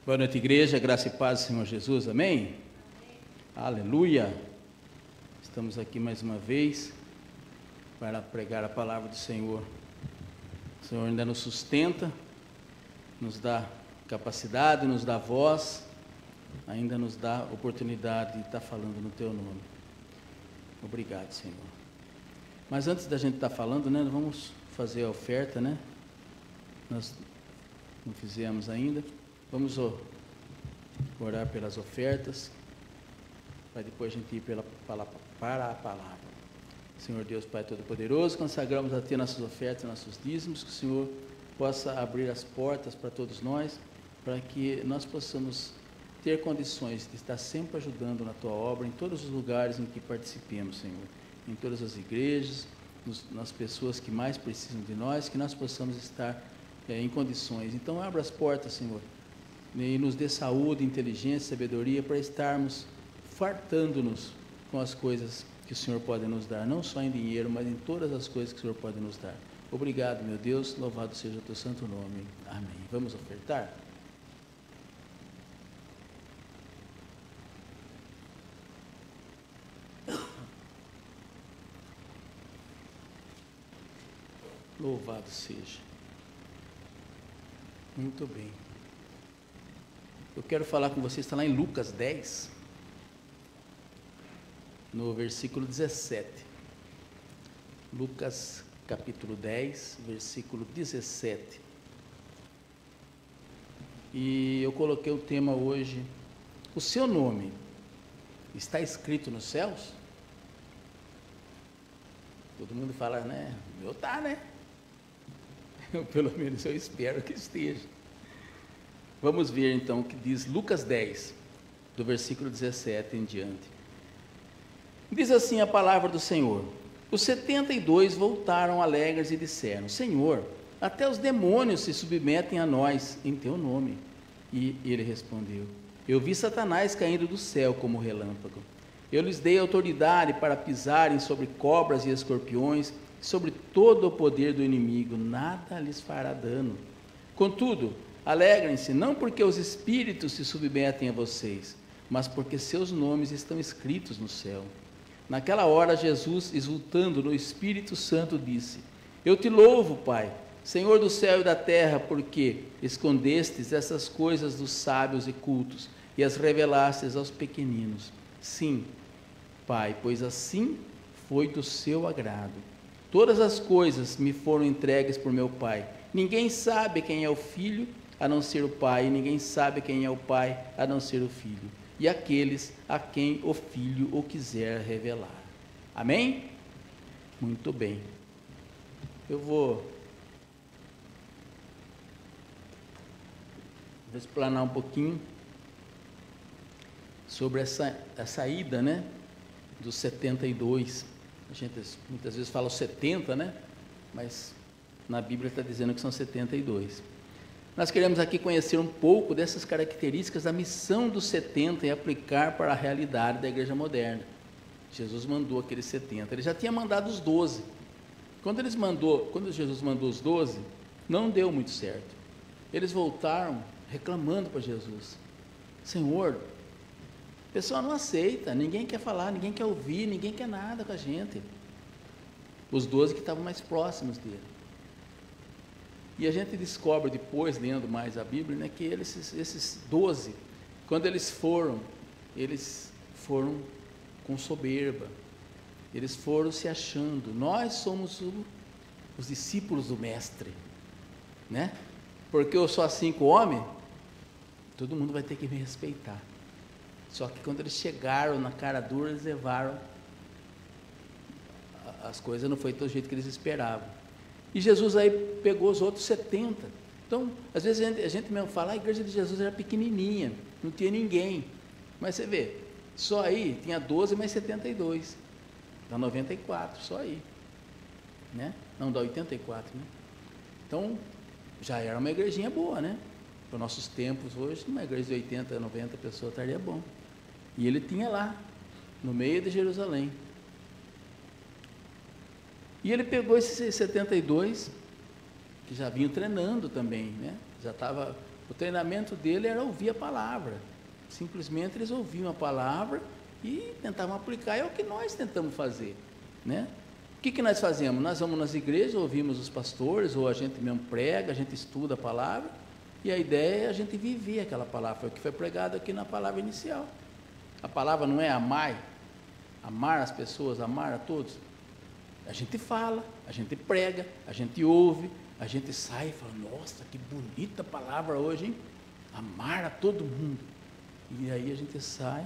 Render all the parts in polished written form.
Boa noite, igreja, graça e paz do Senhor Jesus, amém? Aleluia! Estamos aqui mais uma vez para pregar a palavra do Senhor. O Senhor ainda nos sustenta, nos dá capacidade, nos dá voz, ainda nos dá oportunidade de estar falando no Teu nome. Obrigado, Senhor. Mas antes da gente estar falando, né, vamos fazer a oferta, né? Nós não fizemos ainda. Vamos orar pelas ofertas, para depois a gente ir para a palavra. Senhor Deus, Pai Todo-Poderoso, consagramos a Ti nossas ofertas, nossos dízimos, que o Senhor possa abrir as portas para todos nós, para que nós possamos ter condições de estar sempre ajudando na Tua obra, em todos os lugares em que participemos, Senhor, em todas as igrejas, nas pessoas que mais precisam de nós, que nós possamos estar em condições. Então, abra as portas, Senhor, e nos dê saúde, inteligência, sabedoria, para estarmos fartando-nos com as coisas que o Senhor pode nos dar, não só em dinheiro, mas em todas as coisas que o Senhor pode nos dar. Obrigado, meu Deus, louvado seja o Teu santo nome. Amém. Vamos ofertar? Louvado seja. Muito bem. Eu quero falar com vocês, está lá em Lucas 10, no versículo 17. Lucas capítulo 10, versículo 17. E eu coloquei o tema hoje: o seu nome está escrito nos céus? Todo mundo fala, né? O meu está, né? Pelo menos eu espero que esteja. Vamos ver então o que diz Lucas 10, do versículo 17 em diante. Diz assim a palavra do Senhor: os 72 voltaram alegres e disseram: Senhor, até os demônios se submetem a nós em Teu nome. E ele respondeu: eu vi Satanás caindo do céu como relâmpago. Eu lhes dei autoridade para pisarem sobre cobras e escorpiões, sobre todo o poder do inimigo, nada lhes fará dano. Contudo, alegrem-se, não porque os espíritos se submetem a vocês, mas porque seus nomes estão escritos no céu. Naquela hora, Jesus, exultando no Espírito Santo, disse: eu te louvo, Pai, Senhor do céu e da terra, porque escondestes essas coisas dos sábios e cultos e as revelastes aos pequeninos. Sim, Pai, pois assim foi do seu agrado. Todas as coisas me foram entregues por meu Pai. Ninguém sabe quem é o Filho, a não ser o Pai, e ninguém sabe quem é o Pai, a não ser o Filho, e aqueles a quem o Filho o quiser revelar. Amém? Muito bem. Eu vou explanar um pouquinho sobre essa ida, né, dos 72. A gente muitas vezes fala os 70, né? Mas na Bíblia está dizendo que são 72. Nós queremos aqui conhecer um pouco dessas características da missão dos 70 e aplicar para a realidade da igreja moderna. Jesus mandou aqueles 70. Ele já tinha mandado os 12. Quando Jesus mandou os 12, não deu muito certo. Eles voltaram reclamando para Jesus: Senhor, o pessoal não aceita, ninguém quer falar, ninguém quer ouvir, ninguém quer nada com a gente. Os 12 que estavam mais próximos dele. E a gente descobre depois, lendo mais a Bíblia, né, que esses 12, quando eles foram com soberba, eles foram se achando: nós somos os discípulos do Mestre, né? Porque eu sou 5 homens, todo mundo vai ter que me respeitar. Só que quando eles chegaram na cara dura, eles levaram, as coisas não foi do jeito que eles esperavam. E Jesus aí pegou os outros 70. Então, às vezes a gente mesmo fala: a igreja de Jesus era pequenininha, não tinha ninguém. Mas você vê, só aí tinha 12 mais 72. Dá 94, só aí. Né? Não, dá 84, né? Então, já era uma igrejinha boa, né? Para os nossos tempos hoje, uma igreja de 80, 90 pessoas estaria bom. E ele tinha lá, no meio de Jerusalém. E ele pegou esses 72, que já vinham treinando também, né? Já estava O treinamento dele era ouvir a palavra. Simplesmente eles ouviam a palavra e tentavam aplicar. É o que nós tentamos fazer, né? O que nós fazemos? Nós vamos nas igrejas, ouvimos os pastores, ou a gente mesmo prega, a gente estuda a palavra, e a ideia é a gente viver aquela palavra, foi o que foi pregado aqui na palavra inicial. A palavra não é amar as pessoas, amar a todos. A gente fala, a gente prega, a gente ouve, a gente sai e fala, nossa, que bonita palavra hoje, hein? Amar a todo mundo. E aí a gente sai,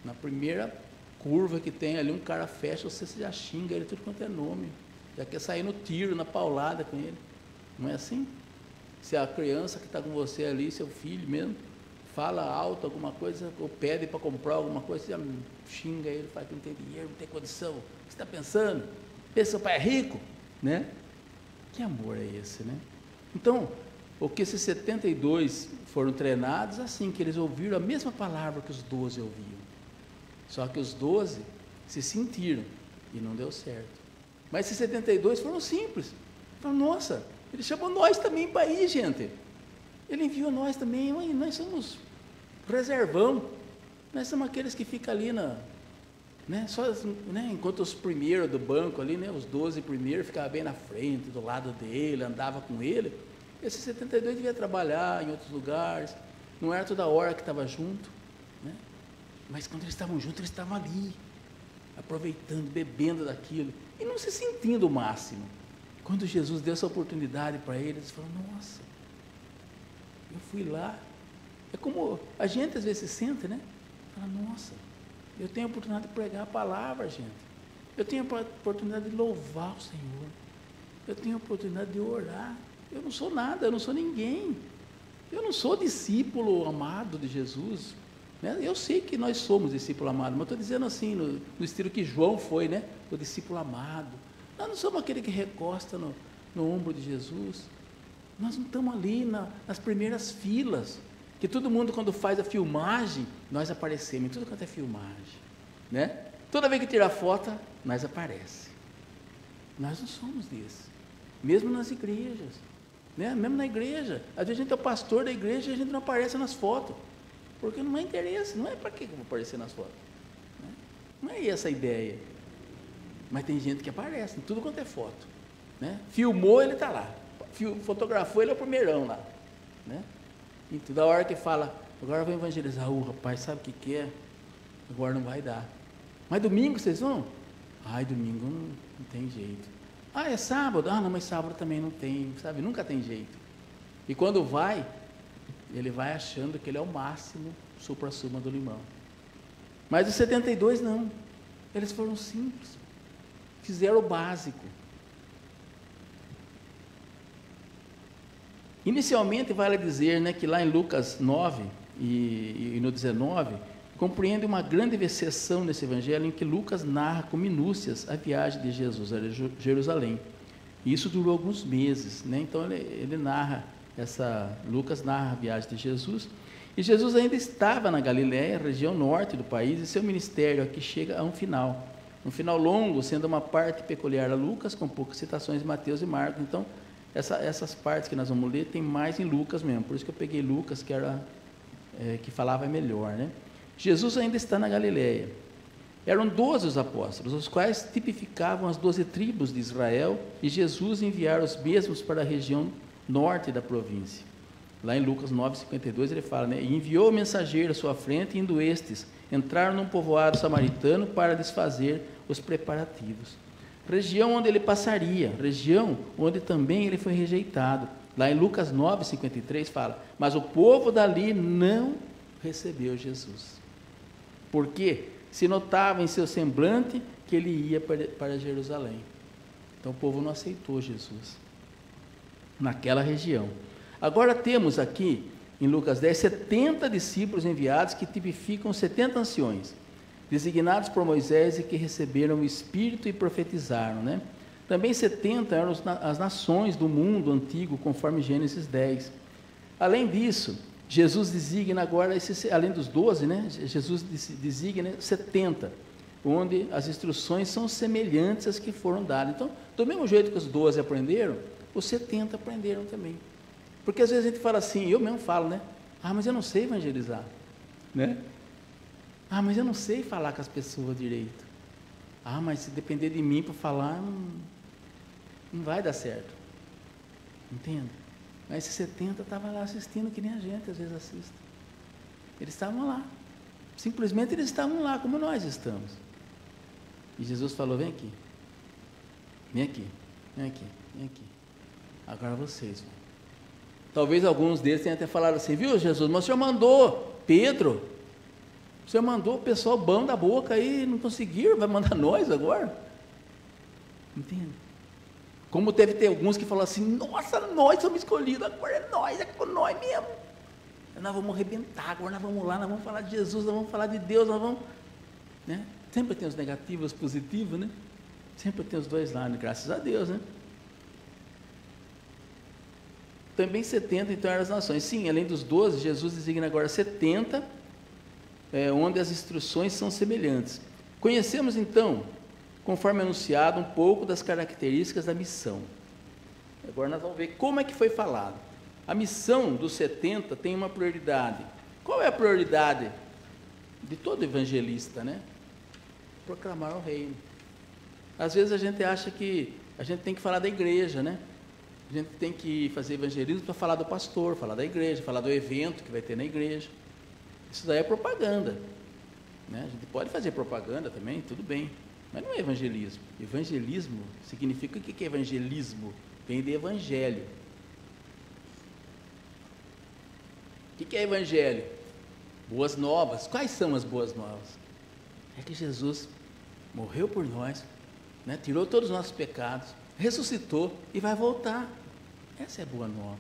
na primeira curva que tem ali, um cara fecha, você já xinga ele tudo quanto é nome, já quer sair no tiro, na paulada com ele. Não é assim? Se a criança que está com você ali, seu filho mesmo, fala alto alguma coisa, ou pede para comprar alguma coisa, você já xinga ele, fala que não tem dinheiro, não tem condição. O que você está pensando? Pensa que seu pai é rico, né? Que amor é esse, né? Então, o que esses 72 foram treinados assim, que eles ouviram a mesma palavra que os 12 ouviam. Só que os 12 se sentiram e não deu certo. Mas esses 72 foram simples. Falaram, nossa, ele chamou nós também para ir, gente. Ele enviou nós também. Nós somos reservão. Nós somos aqueles que ficam ali enquanto os primeiros do banco ali, né, os 12 primeiros ficavam bem na frente, do lado dele, andava com ele. Esses 72 devia trabalhar em outros lugares. Não era toda hora que estava junto, né? Mas quando eles estavam juntos, eles estavam ali, aproveitando, bebendo daquilo, e não se sentindo o máximo. Quando Jesus deu essa oportunidade para eles, eles falaram, nossa, eu fui lá. É como a gente às vezes se sente, né? Fala, nossa, eu tenho a oportunidade de pregar a palavra, gente. Eu tenho a oportunidade de louvar o Senhor. Eu tenho a oportunidade de orar. Eu não sou nada, eu não sou ninguém. Eu não sou discípulo amado de Jesus. Eu sei que nós somos discípulo amado, mas estou dizendo assim, no estilo que João foi, né? O discípulo amado. Nós não somos aquele que recosta no ombro de Jesus. Nós não estamos ali nas primeiras filas, que todo mundo quando faz a filmagem, nós aparecemos em tudo quanto é filmagem, né? Toda vez que tira foto, nós aparecemos. Nós não somos desses, mesmo nas igrejas, né? Mesmo na igreja, às vezes a gente é o pastor da igreja e a gente não aparece nas fotos, porque não é interesse, não é para que eu vou aparecer nas fotos, né? Não é essa a ideia, mas tem gente que aparece em tudo quanto é foto, né? Filmou, ele está lá, fotografou, ele é o primeirão lá, né? E toda hora que fala, agora eu vou evangelizar, rapaz, sabe o que é? Agora não vai dar. Mas domingo vocês vão? Ai, domingo não tem jeito. Ah, é sábado? Ah, não, mas sábado também não tem, sabe? Nunca tem jeito. E quando vai, ele vai achando que ele é o máximo supra-suma do limão. Mas os 72 não. Eles foram simples. Fizeram o básico. Inicialmente, vale dizer, né, que lá em Lucas 9 e no 19, compreende uma grande exceção nesse evangelho em que Lucas narra com minúcias a viagem de Jesus a Jerusalém. E isso durou alguns meses, né? Então ele narra, Lucas narra a viagem de Jesus, e Jesus ainda estava na Galiléia, região norte do país, e seu ministério aqui chega a um final longo, sendo uma parte peculiar a Lucas, com poucas citações de Mateus e Marcos. Então, essas partes que nós vamos ler, tem mais em Lucas mesmo, por isso que eu peguei Lucas, que falava melhor, né? Jesus ainda está na Galiléia. Eram 12 os apóstolos, os quais tipificavam as 12 tribos de Israel, e Jesus enviara os mesmos para a região norte da província. Lá em Lucas 9:52 ele fala, né? E enviou o mensageiro à sua frente, indo estes, entraram num povoado samaritano para desfazer os preparativos. Região onde ele passaria, região onde também ele foi rejeitado. Lá em Lucas 9:53 fala, mas o povo dali não recebeu Jesus. Porque se notava em seu semblante que ele ia para Jerusalém. Então o povo não aceitou Jesus naquela região. Agora temos aqui, em Lucas 10, 70 discípulos enviados que tipificam 70 anciões, designados por Moisés e que receberam o Espírito e profetizaram, né? Também 70 eram as nações do mundo antigo, conforme Gênesis 10. Além disso, Jesus designa agora, além dos 12, né? Jesus designa 70, onde as instruções são semelhantes às que foram dadas. Então, do mesmo jeito que os 12 aprenderam, os 70 aprenderam também. Porque às vezes a gente fala assim, eu mesmo falo, né? Ah, mas eu não sei evangelizar, né? Ah, mas eu não sei falar com as pessoas direito. Ah, mas se depender de mim para falar, não vai dar certo. Entende? Mas esses 70 estavam lá assistindo, que nem a gente às vezes assiste. Eles estavam lá. Simplesmente eles estavam lá, como nós estamos. E Jesus falou, vem aqui. Vem aqui, vem aqui, vem aqui. Agora vocês vão. Talvez alguns deles tenham até falado assim, viu Jesus, mas o Senhor mandou Pedro, o Senhor mandou o pessoal bom da boca aí, não conseguiram, vai mandar nós agora? Entende? Como deve ter alguns que falam assim, nossa, nós somos escolhidos, agora é com nós mesmo. Nós vamos arrebentar, agora nós vamos lá, nós vamos falar de Jesus, nós vamos falar de Deus, nós vamos... Né? Sempre tem os negativos, os positivos, né? Sempre tem os dois lados, graças a Deus, né? Também 70, então, eram as nações. Sim, além dos 12, Jesus designa agora 70, onde as instruções são semelhantes. Conhecemos, então, conforme anunciado, um pouco das características da missão. Agora nós vamos ver como é que foi falado. A missão dos 70 tem uma prioridade. Qual é a prioridade de todo evangelista, né? Proclamar o reino. Às vezes a gente acha que a gente tem que falar da igreja, né? A gente tem que fazer evangelismo para falar do pastor, falar da igreja, falar do evento que vai ter na igreja. Isso daí é propaganda, né? A gente pode fazer propaganda também, tudo bem, mas não é evangelismo. Evangelismo significa, o que é evangelismo? Vem de evangelho. O que é evangelho? Boas novas. Quais são as boas novas? É que Jesus morreu por nós, né? Tirou todos os nossos pecados, ressuscitou e vai voltar. Essa é a boa nova.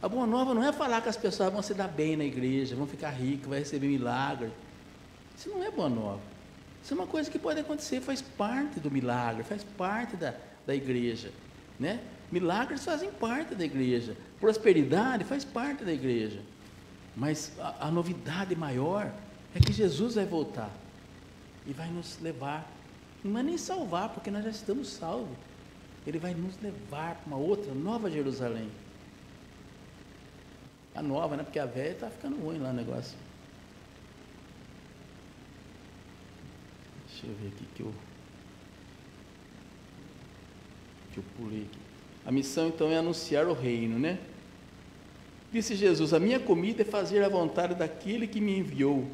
A boa nova não é falar que as pessoas vão se dar bem na igreja, vão ficar ricas, vai receber milagre. Isso não é boa nova. Isso é uma coisa que pode acontecer, faz parte do milagre, faz parte da igreja, né? Milagres fazem parte da igreja, prosperidade faz parte da igreja. Mas a novidade maior é que Jesus vai voltar e vai nos levar, não é nem salvar, porque nós já estamos salvos. Ele vai nos levar para uma outra, nova Jerusalém. A nova, né? Porque a velha está ficando ruim lá o negócio. Deixa eu ver aqui que eu pulei aqui. A missão então é anunciar o reino, né? Disse Jesus, a minha comida é fazer a vontade daquele que me enviou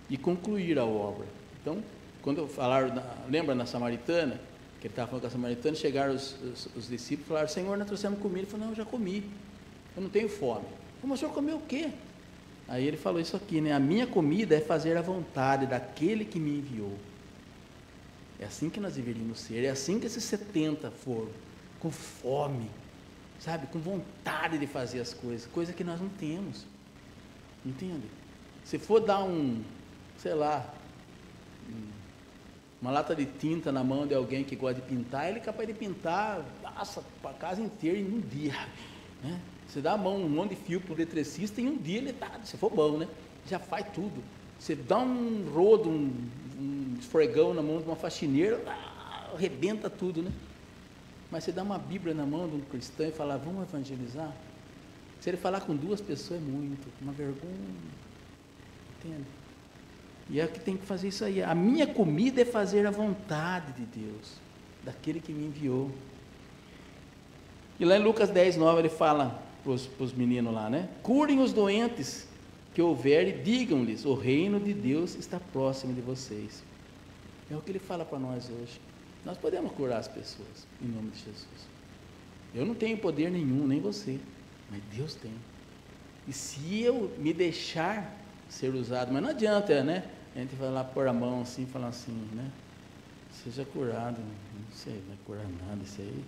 e concluir a obra. Então, quando falaram, lembra na Samaritana, que ele estava falando com a Samaritana, chegaram os discípulos e falaram, Senhor, nós trouxemos comida. Ele falou, não, eu já comi, eu não tenho fome. Mas o senhor comeu o quê? Aí ele falou isso aqui, né? A minha comida é fazer a vontade daquele que me enviou. É assim que nós deveríamos ser, é assim que esses 70 foram, com fome, sabe, com vontade de fazer as coisas, coisa que nós não temos, entende? Se for dar sei lá, uma lata de tinta na mão de alguém que gosta de pintar, ele é capaz de pintar, passa para a casa inteira em um dia, né? Você dá a mão, um monte de fio para o eletricista, em um dia ele está, se for bom, né? Já faz tudo. Você dá um rodo, um esfregão na mão de uma faxineira, arrebenta tudo, né? Mas você dá uma Bíblia na mão de um cristão e fala, vamos evangelizar? Se ele falar com 2 pessoas é muito, uma vergonha, entende? E é que tem que fazer isso aí. A minha comida é fazer a vontade de Deus, daquele que me enviou. E lá em Lucas 10, 9, ele fala para os meninos lá, né? Curem os doentes que houver e digam-lhes, o reino de Deus está próximo de vocês. É o que ele fala para nós hoje. Nós podemos curar as pessoas, em nome de Jesus. Eu não tenho poder nenhum, nem você, mas Deus tem. E se eu me deixar ser usado, mas não adianta, né? A gente vai lá pôr a mão assim, falar assim, né? Seja curado, não sei, não vai curar nada isso aí.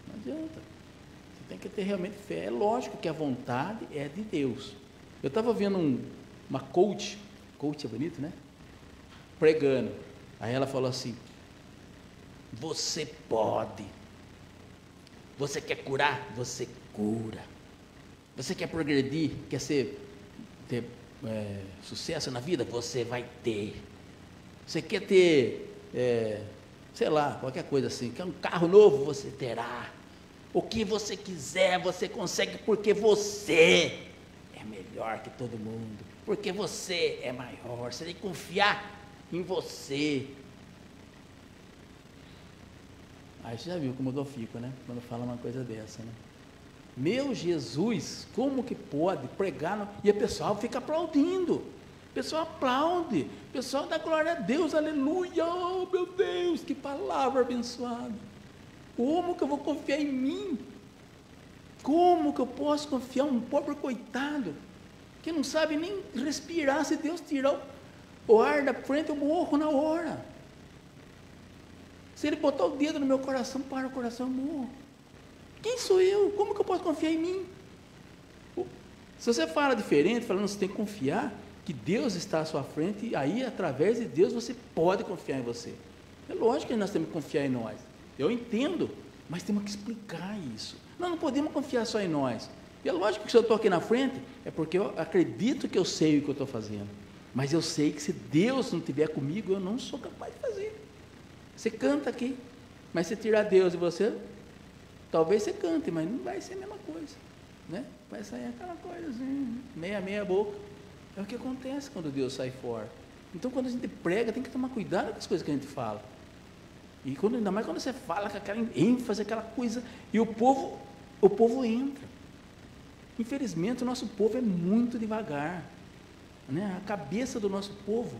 Não adianta. Você tem que ter realmente fé. É lógico que a vontade é de Deus. Eu estava vendo uma coach é bonito, né? Pregando. Aí ela falou assim, você pode. Você quer curar? Você cura. Você quer progredir? Quer ter sucesso na vida? Você vai ter. Você quer ter, sei lá, qualquer coisa assim, quer um carro novo? Você terá. O que você quiser, você consegue, porque você é melhor que todo mundo, porque você é maior, você tem que confiar em você. Aí você já viu como eu fico, né? Quando fala uma coisa dessa, né? Meu Jesus, como que pode pregar e o pessoal fica aplaudindo? O pessoal aplaude, o pessoal dá glória a Deus, aleluia, oh meu Deus, que palavra abençoada. Como que eu vou confiar em mim? Como que eu posso confiar um pobre coitado, que não sabe nem respirar? Se Deus tirar o ar da frente, eu morro na hora. Se Ele botar o dedo no meu coração, para o coração, eu morro. Quem sou eu? Como que eu posso confiar em mim? Se você fala diferente, falando que você tem que confiar, que Deus está à sua frente, e aí, através de Deus, você pode confiar em você. É lógico que nós temos que confiar em nós. Eu entendo, mas temos que explicar isso. Nós não podemos confiar só em nós. E é lógico que se eu estou aqui na frente, é porque eu acredito que eu sei o que eu estou fazendo. Mas eu sei que se Deus não estiver comigo, eu não sou capaz de fazer. Você canta aqui, mas se tirar Deus de você, talvez você cante, mas não vai ser a mesma coisa, né? Vai sair aquela coisa assim, meia boca. É o que acontece quando Deus sai fora. Então, quando a gente prega, tem que tomar cuidado com as coisas que a gente fala. E ainda mais quando você fala com aquela ênfase, aquela coisa, e o povo entra. Infelizmente, o nosso povo é muito devagar, né? A cabeça do nosso povo,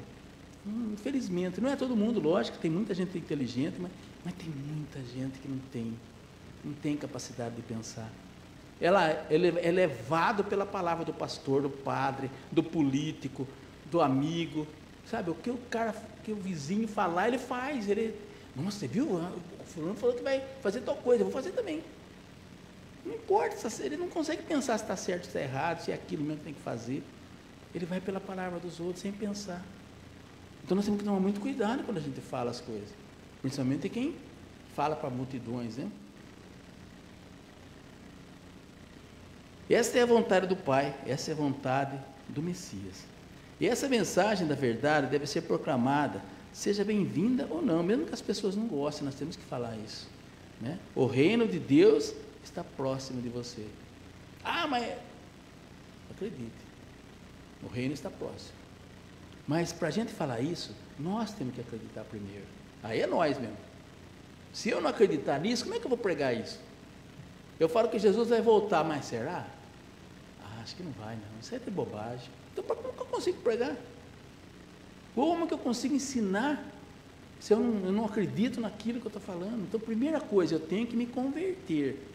infelizmente, não é todo mundo, lógico, tem muita gente inteligente, mas tem muita gente que não tem capacidade de pensar. Ele é levado pela palavra do pastor, do padre, do político, do amigo, sabe? O que o vizinho falar, ele faz. Nossa, você viu? O fulano falou que vai fazer tal coisa, eu vou fazer também. Não importa, ele não consegue pensar se está certo, se está errado, se é aquilo mesmo que tem que fazer. Ele vai pela palavra dos outros sem pensar. Então nós temos que tomar muito cuidado quando a gente fala as coisas, principalmente quem fala para multidões, né? Essa é a vontade do Pai, essa é a vontade do Messias. E essa mensagem da verdade deve ser proclamada, seja bem-vinda ou não, mesmo que as pessoas não gostem, nós temos que falar isso, né? O reino de Deus está próximo de você. Mas acredite, o reino está próximo. Mas para a gente falar isso, nós temos que acreditar primeiro. Aí é nós mesmo. Se eu não acreditar nisso, como é que eu vou pregar isso? Eu falo que Jesus vai voltar, mas será? Acho que não vai, não. Isso é de bobagem. Então, como que eu consigo pregar? Como que eu consigo ensinar se eu não acredito naquilo que eu estou falando? Então, primeira coisa, eu tenho que me converter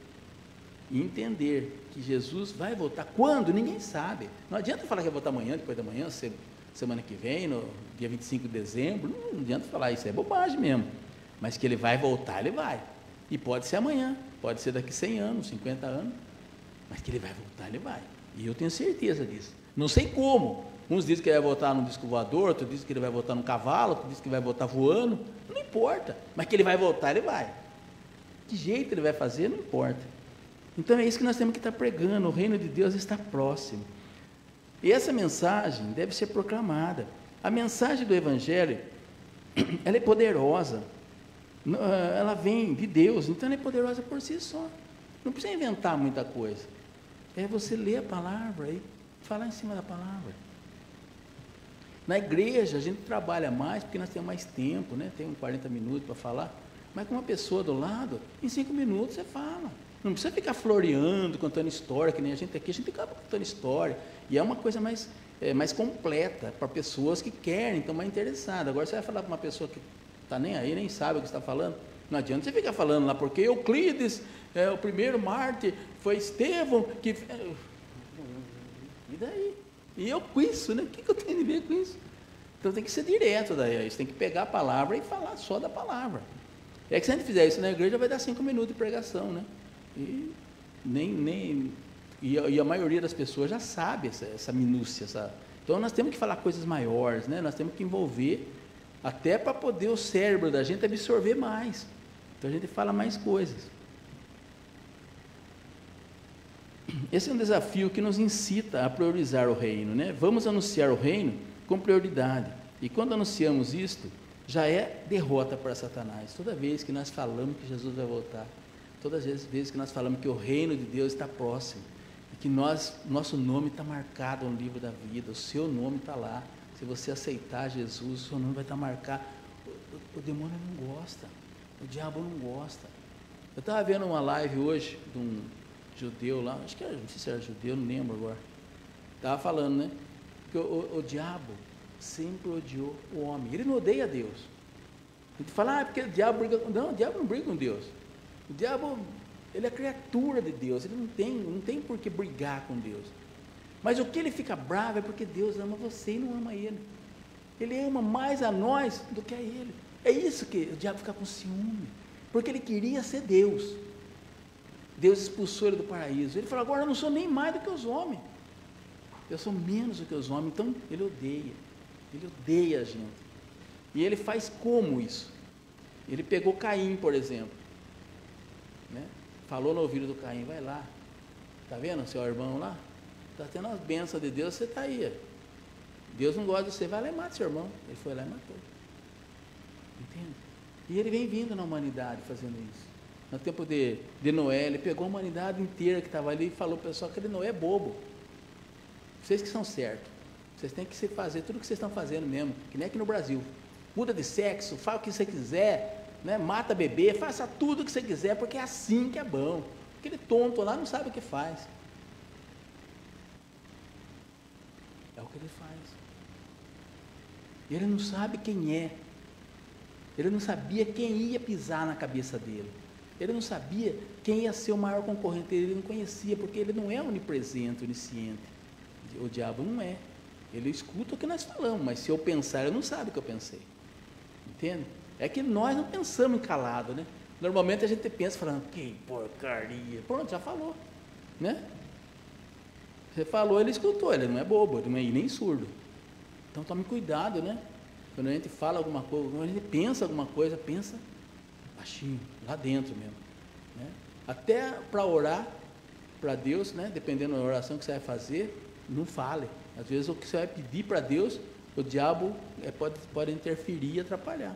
e entender que Jesus vai voltar. Quando? Ninguém sabe. Não adianta falar que vai voltar amanhã, depois da manhã, semana que vem, no dia 25 de dezembro. Não adianta falar isso, é bobagem mesmo. Mas que Ele vai voltar, Ele vai. E pode ser amanhã, pode ser daqui 100 anos, 50 anos, mas que Ele vai voltar, Ele vai. E eu tenho certeza disso. Não sei como. Uns dizem que Ele vai voltar num disco voador, outros dizem que Ele vai voltar num cavalo, outros dizem que Ele vai voltar voando. Não importa, mas que Ele vai voltar, Ele vai. Que jeito Ele vai fazer, não importa. Então é isso que nós temos que estar pregando. O reino de Deus está próximo. E essa mensagem deve ser proclamada. A mensagem do Evangelho, ela é poderosa. Ela vem de Deus, então ela é poderosa por si só. Não precisa inventar muita coisa. É você ler a palavra e falar em cima da palavra. Na igreja a gente trabalha mais porque nós temos mais tempo, né? Tem uns 40 minutos para falar. Mas com uma pessoa do lado, em 5 minutos você fala. Não precisa ficar floreando, contando história, que nem a gente acaba contando história. E é uma coisa mais completa para pessoas que querem, estão mais interessadas. Agora você vai falar para uma pessoa que está nem aí, nem sabe o que está falando. Não adianta você ficar falando lá, porque Euclides, o primeiro mártir, foi Estevão, que... E daí? E eu com isso, né? O que eu tenho a ver com isso? Então tem que ser direto daí, você tem que pegar a palavra e falar só da palavra. É que se a gente fizer isso na igreja, vai dar 5 minutos de pregação, né? E a maioria das pessoas já sabe essa minúcia. Então nós temos que falar coisas maiores, né? Nós temos que envolver, até para poder o cérebro da gente absorver mais. Então a gente fala mais coisas. Esse é um desafio que nos incita a priorizar o reino, né? Vamos anunciar o reino com prioridade. E quando anunciamos isto, já é derrota para Satanás. Toda vez que nós falamos que Jesus vai voltar, todas as vezes que nós falamos que o reino de Deus está próximo, e que nosso nome está marcado no livro da vida, o seu nome está lá. Se você aceitar Jesus, o seu nome vai estar marcado. O demônio não gosta, o diabo não gosta. Eu estava vendo uma live hoje de um judeu lá, acho que era, não sei se era judeu, não lembro agora. Estava falando, né? Que o diabo sempre odiou o homem. Ele não odeia Deus. A gente fala, porque o diabo briga com Deus. Não, o diabo não briga com Deus. O diabo, ele é criatura de Deus. Ele não tem por que brigar com Deus. Mas o que ele fica bravo é porque Deus ama você e não ama ele. Ele ama mais a nós do que a ele. É isso que o diabo fica com ciúme. Porque ele queria ser Deus. Deus expulsou ele do paraíso. Ele falou, agora eu não sou nem mais do que os homens. Eu sou menos do que os homens. Então ele odeia. Ele odeia a gente. E ele faz como isso? Ele pegou Caim, por exemplo. Né? Falou no ouvido do Caim, vai lá. Está vendo seu irmão lá? Está tendo as bênçãos de Deus, você está aí. Deus não gosta de você, vai lá e mata seu irmão. Ele foi lá e matou. Entende? E ele vem vindo na humanidade fazendo isso. No tempo de Noé, ele pegou a humanidade inteira que estava ali e falou para o pessoal que ele não é bobo. Vocês que são certos. Vocês têm que fazer tudo o que vocês estão fazendo mesmo, que nem aqui no Brasil. Muda de sexo, fala o que você quiser, né? Mata bebê, faça tudo o que você quiser, porque é assim que é bom. Aquele tonto lá não sabe o que faz. É o que ele faz. Ele não sabe quem é. Ele não sabia quem ia pisar na cabeça dele. Ele não sabia quem ia ser o maior concorrente dele. Ele não conhecia, porque ele não é onipresente, onisciente. O diabo não é. Ele escuta o que nós falamos, mas se eu pensar, ele não sabe o que eu pensei. Entende? É que nós não pensamos calado, né? Normalmente a gente pensa falando, que porcaria. Pronto, já falou. Né? Você falou, ele escutou, ele não é bobo, ele não é nem surdo. Então tome cuidado, né? Quando a gente fala alguma coisa, quando a gente pensa alguma coisa, pensa baixinho, lá dentro mesmo. Né? Até para orar para Deus, né? Dependendo da oração que você vai fazer, não fale. Às vezes o que você vai pedir para Deus, o diabo pode interferir e atrapalhar.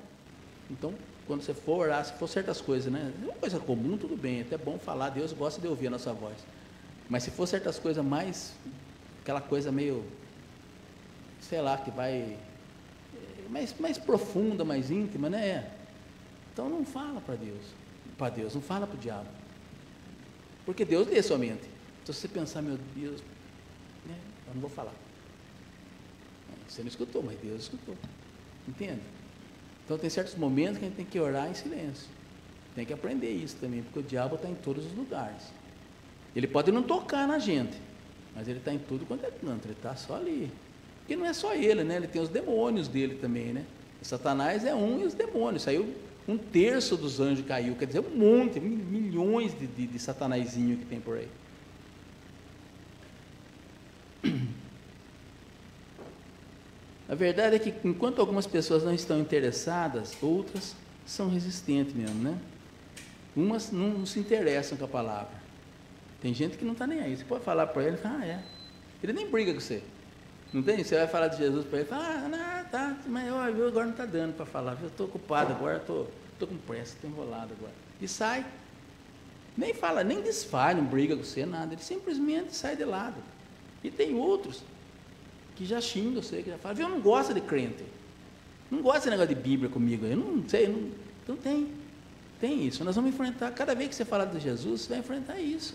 Então, quando você for orar, se for certas coisas, né? É uma coisa comum, tudo bem, é até bom falar, Deus gosta de ouvir a nossa voz. Mas se for certas coisas mais, aquela coisa meio, sei lá, que vai, mais profunda, mais íntima, né? Então não fala para Deus, não fala para o diabo. Porque Deus lê sua mente. Então se você pensar, meu Deus, né? Eu não vou falar. Você não escutou, mas Deus escutou. Entende? Então tem certos momentos que a gente tem que orar em silêncio. Tem que aprender isso também, porque o diabo está em todos os lugares. Ele pode não tocar na gente, mas ele está em tudo quanto é canto, ele está só ali. Porque não é só ele, né? Ele tem os demônios dele também, né? O Satanás é um e os demônios. Saiu 1/3 dos anjos caiu, quer dizer, um monte, milhões de satanazinho que tem por aí. A verdade é que enquanto algumas pessoas não estão interessadas, outras são resistentes mesmo, né? Umas não se interessam com a palavra. Tem gente que não está nem aí. Você pode falar para ele, é. Ele nem briga com você. Não tem? Você vai falar de Jesus para ele, fala, não, tá, mas eu agora não está dando para falar. Eu estou ocupado agora, estou com pressa, estou enrolado agora. E sai. Nem fala, nem desfaz, não briga com você, nada. Ele simplesmente sai de lado. E tem outros que já xingam você, que já falam, eu não gosto de crente. Não gosto desse negócio de Bíblia comigo. Eu não sei, então tem isso. Nós vamos enfrentar, cada vez que você falar de Jesus, você vai enfrentar isso.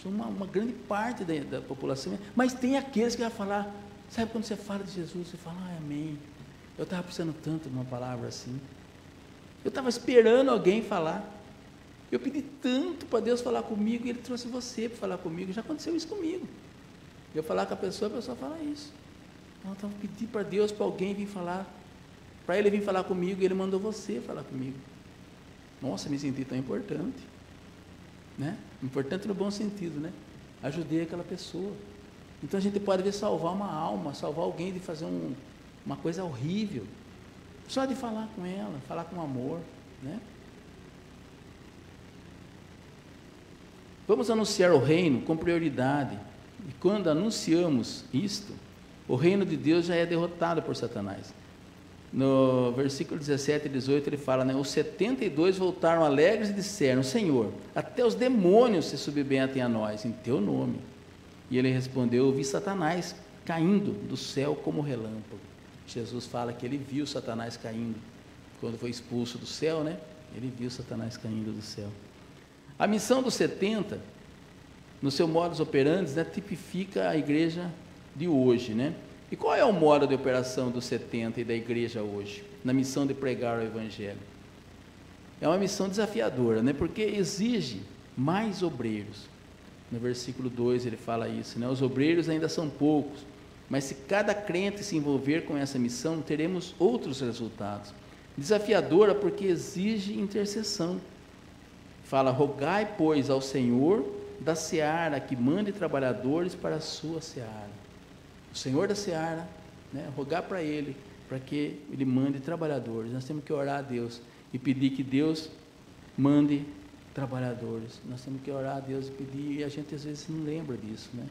Uma grande parte da população, mas tem aqueles que vão falar, sabe quando você fala de Jesus, você fala, amém, eu estava precisando tanto de uma palavra assim, eu estava esperando alguém falar, eu pedi tanto para Deus falar comigo, e Ele trouxe você para falar comigo, já aconteceu isso comigo, eu falar com a pessoa fala isso, então eu pedi para Deus, para alguém vir falar, para Ele vir falar comigo, e Ele mandou você falar comigo, nossa, me senti tão importante, né? Importante no bom sentido, né? Ajudei aquela pessoa. Então a gente pode ver salvar uma alma, salvar alguém de fazer uma coisa horrível, só de falar com ela, falar com amor, né? Vamos anunciar o reino com prioridade, e quando anunciamos isto, o reino de Deus já é derrotado por Satanás. no versículo 17 e 18, ele fala, né, os 72 voltaram alegres e disseram, Senhor, até os demônios se submetem a nós, em teu nome. E ele respondeu, eu vi Satanás caindo do céu como relâmpago. Jesus fala que ele viu Satanás caindo, quando foi expulso do céu, né? Ele viu Satanás caindo do céu. A missão dos 70, no seu modus operandi, né, tipifica a igreja de hoje, né? E qual é o modo de operação dos 70 e da igreja hoje, na missão de pregar o Evangelho? É uma missão desafiadora, né? Porque exige mais obreiros. No versículo 2 ele fala isso, né? Os obreiros ainda são poucos, mas se cada crente se envolver com essa missão, teremos outros resultados. Desafiadora porque exige intercessão. Fala, rogai, pois, ao Senhor da seara que mande trabalhadores para a sua seara. O Senhor da seara, né, rogar para Ele, para que Ele mande trabalhadores. Nós temos que orar a Deus e pedir que Deus mande trabalhadores. Nós temos que orar a Deus e pedir, e a gente às vezes não lembra disso, né?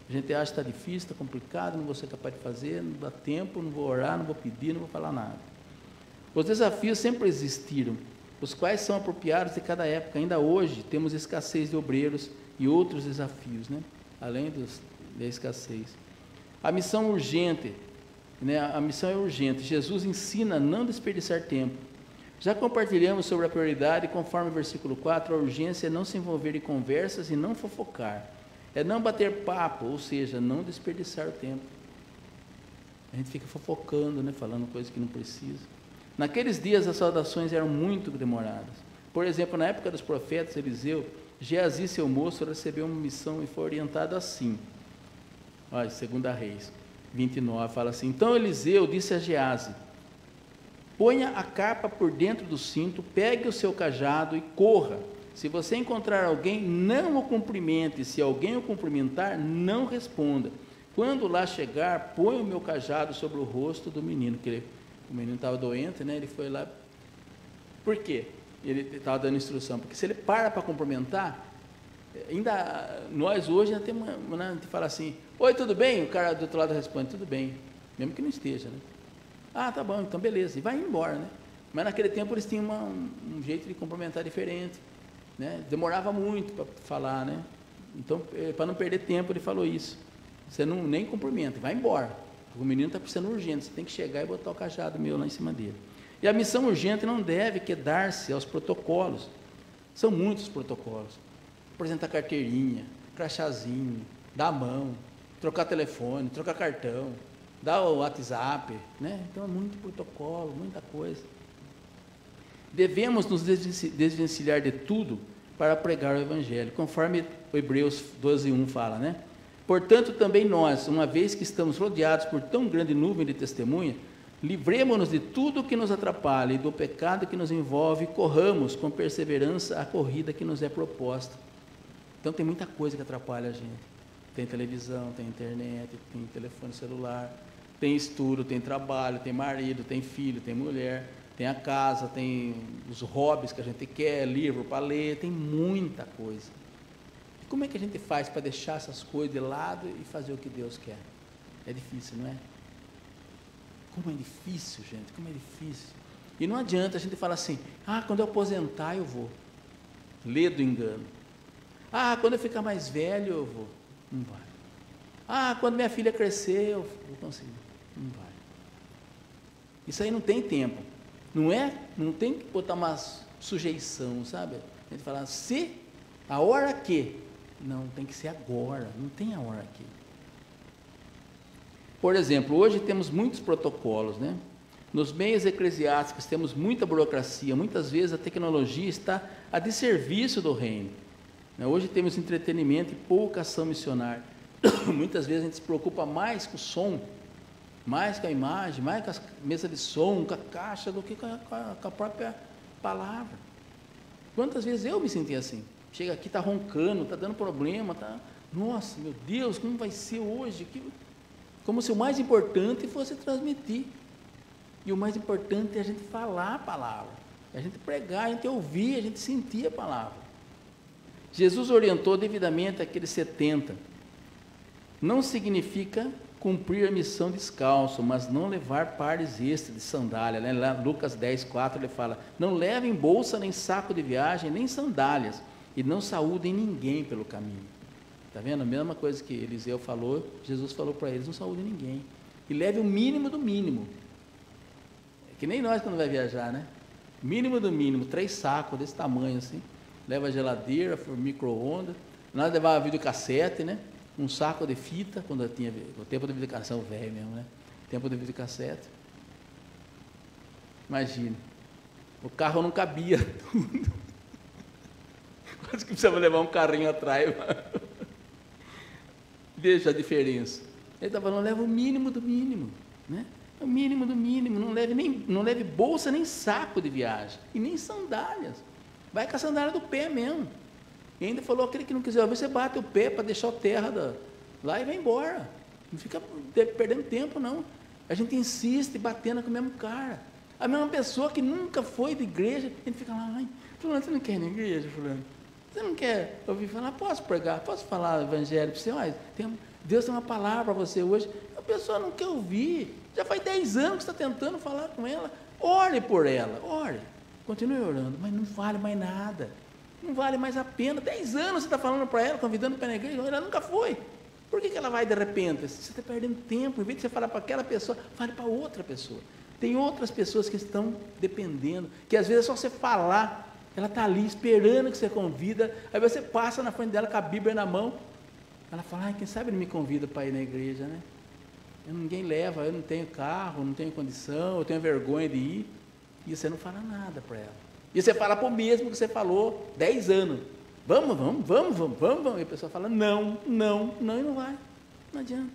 A gente acha que está difícil, está complicado, não vou ser capaz de fazer, não dá tempo, não vou orar, não vou pedir, não vou falar nada. Os desafios sempre existiram, os quais são apropriados de cada época. Ainda hoje temos escassez de obreiros e outros desafios, né? Além da escassez. A missão urgente, né? A missão é urgente. Jesus ensina a não desperdiçar tempo. Já compartilhamos sobre a prioridade, conforme o versículo 4, a urgência é não se envolver em conversas e não fofocar. É não bater papo, ou seja, não desperdiçar o tempo. A gente fica fofocando, né? Falando coisas que não precisa. Naqueles dias as saudações eram muito demoradas. Por exemplo, na época dos profetas, Eliseu, Geazi, seu moço, recebeu uma missão e foi orientado assim. Olha, 2 Reis 29, fala assim, então Eliseu disse a Geazi, ponha a capa por dentro do cinto, pegue o seu cajado e corra. Se você encontrar alguém, não o cumprimente, se alguém o cumprimentar, não responda. Quando lá chegar, põe o meu cajado sobre o rosto do menino, que o menino estava doente, né? Ele foi lá. Por quê? Ele estava dando instrução, porque se ele para cumprimentar, ainda nós hoje ainda temos, a gente fala assim, oi, tudo bem? O cara do outro lado responde, tudo bem, mesmo que não esteja, né? Ah, tá bom, então beleza, e vai embora, né? Mas naquele tempo eles tinham um jeito de cumprimentar diferente, né? Demorava muito para falar, né? Então, para não perder tempo, ele falou isso. Você não nem cumprimenta, vai embora. O menino está precisando urgente, você tem que chegar e botar o cajado meu lá em cima dele. E a missão urgente não deve quedar-se aos protocolos. São muitos protocolos. Apresentar carteirinha, crachazinho, dar a mão, trocar telefone, trocar cartão, dar o WhatsApp, né? Então é muito protocolo, muita coisa. Devemos nos desvencilhar de tudo para pregar o Evangelho, conforme o Hebreus 12:1 fala, né? Portanto, também nós, uma vez que estamos rodeados por tão grande nuvem de testemunha, livremo-nos de tudo que nos atrapalha e do pecado que nos envolve, e corramos com perseverança a corrida que nos é proposta. Então tem muita coisa que atrapalha a gente. Tem televisão, tem internet, tem telefone celular, tem estudo, tem trabalho, tem marido, tem filho, tem mulher, tem a casa, tem os hobbies que a gente quer, livro para ler, tem muita coisa. E como é que a gente faz para deixar essas coisas de lado e fazer o que Deus quer? É difícil, não é? Como é difícil, gente, como é difícil. E não adianta a gente falar assim, quando eu aposentar eu vou. Lê do engano. Quando eu ficar mais velho eu vou. Não vai. Quando minha filha crescer eu vou conseguir. Não vai. Isso aí não tem tempo. Não é? Não tem que botar uma sujeição, sabe? A gente fala, se, a hora que. Não, tem que ser agora. Não tem a hora que. Por exemplo, hoje temos muitos protocolos, né? Nos meios eclesiásticos temos muita burocracia, muitas vezes a tecnologia está a desserviço do reino. Hoje temos entretenimento e pouca ação missionária. Muitas vezes a gente se preocupa mais com o som, mais com a imagem, mais com a mesa de som, com a caixa, do que com a própria palavra. Quantas vezes eu me senti assim? Chega aqui, está roncando, está dando problema, nossa, meu Deus, como vai ser hoje? Como se o mais importante fosse transmitir. E o mais importante é a gente falar a palavra, é a gente pregar, a gente ouvir, a gente sentir a palavra. Jesus orientou devidamente aqueles 70, não significa cumprir a missão descalço, mas não levar pares extras de sandália, né? Lá, Lucas 10, 4, ele fala, não levem bolsa, nem saco de viagem, nem sandálias, e não saúdem ninguém pelo caminho. Está vendo? A mesma coisa que Eliseu falou, Jesus falou para eles, não saúdem ninguém. E leve o mínimo do mínimo. É que nem nós quando vai viajar, né? Mínimo do mínimo, 3 sacos desse tamanho assim. Leva geladeira, micro-ondas. Nós levava videocassete, né? Um saco de fita, quando eu tinha o tempo de videocassete, velho mesmo, né? Tempo de videocassete. Imagina. O carro não cabia tudo. Quase que precisava levar um carrinho atrás. Veja a diferença. Ele está falando, leva o mínimo do mínimo, né? O mínimo do mínimo, não leve bolsa nem saco de viagem, e nem sandálias. Vai com a sandália do pé mesmo. E ainda falou, aquele que não quiser ouvir, você bate o pé para deixar a terra lá e vai embora. Não fica perdendo tempo, não. A gente insiste batendo com o mesmo cara. A mesma pessoa que nunca foi de igreja, a gente fica lá, ai, fulano, você não quer ir na igreja, fulano? Você não quer ouvir falar? Posso pregar? Posso falar o evangelho para você? Olha, Deus tem uma palavra para você hoje. A pessoa não quer ouvir. Já faz 10 anos que você está tentando falar com ela. Ore por ela, ore. Continue orando, mas não vale mais nada. Não vale mais a pena. 10 anos você está falando para ela, convidando para ir na igreja, ela nunca foi. Por que ela vai de repente? Você está perdendo tempo. Em vez de você falar para aquela pessoa, fale para outra pessoa. Tem outras pessoas que estão dependendo, que às vezes é só você falar, ela está ali esperando que você convida, aí você passa na frente dela com a Bíblia na mão, ela fala, ai, quem sabe ele me convida para ir na igreja, né? Ninguém leva, eu não tenho carro, não tenho condição, eu tenho vergonha de ir, e você não fala nada para ela. E você fala para o mesmo que você falou 10 anos, vamos, e a pessoa fala, não, e não vai, não adianta.